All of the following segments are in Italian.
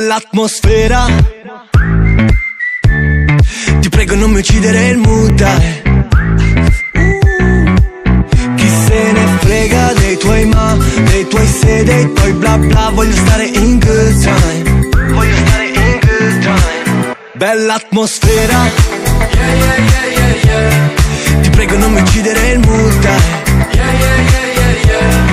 L'atmosfera, ti prego non mi uccidere il mood, dai. Chi se ne frega dei tuoi ma, dei tuoi se, dei tuoi bla bla. Voglio stare in good time, voglio stare in good time. Bella atmosfera, yeah, yeah, yeah, yeah, yeah. Ti prego non mi uccidere il mood, dai. Yeah, yeah, yeah, yeah, yeah.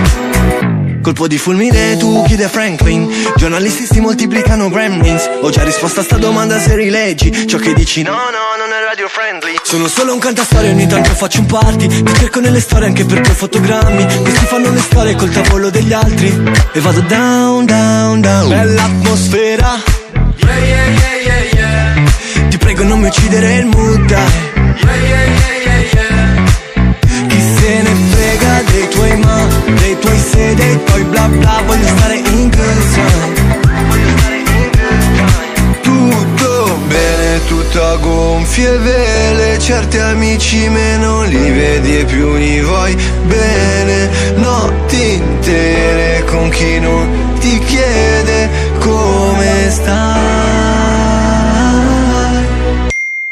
Colpo di fulmine, tu chiede Franklin. Giornalisti si moltiplicano gremlins. Ho già risposto a sta domanda se rileggi ciò che dici, no, no, non è radio friendly. Sono solo un cantastorie, ogni tanto faccio un party. Ti cerco nelle storie anche perché ho fotogrammi. Questi fanno le storie col tavolo degli altri. E vado down, down, down. Bella atmosfera, yeah, yeah, yeah, yeah, yeah. Ti prego non mi uccidere il mood, dai. Yeah, yeah, yeah, yeah, yeah. Chi se ne frega dei tuoi ma, dei tuoi se, dei tuoi bla bla. Voglio stare in good time, voglio stare in good time. Tutto bene, tutto a gonfie vele. Certi amici me non li vedi e più li vuoi bene. Notti intere con chi non ti chiede come stai.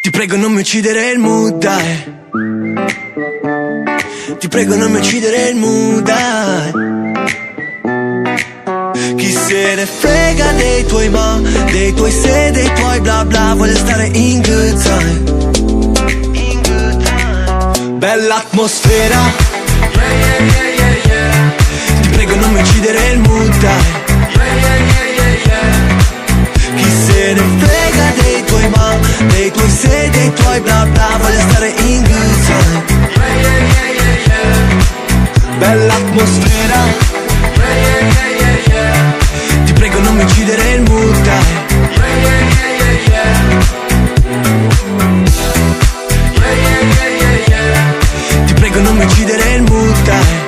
Ti prego non mi uccidere il mood, dai. Ti prego non mi uccidere il mood, dai. Chi se ne frega dei tuoi ma, dei tuoi se, dei tuoi bla bla. Voglio stare in good time, in good time. Bella atmosfera, yeah, yeah, yeah, yeah, yeah. Ti prego non mi uccidere il mood, dai. Yeah, yeah, yeah, yeah, yeah. Chi se ne frega dei tuoi ma, dei tuoi se, dei tuoi bla bla. Voglio stare in good time, yeah, yeah, yeah, yeah, yeah. Bella atmosfera, yeah, yeah, yeah, yeah, yeah. Ti prego non mi uccidere il mood, dai. Yeah, yeah, yeah, yeah, yeah. Yeah, yeah, yeah, yeah, yeah. Ti prego non mi uccidere il mood, dai.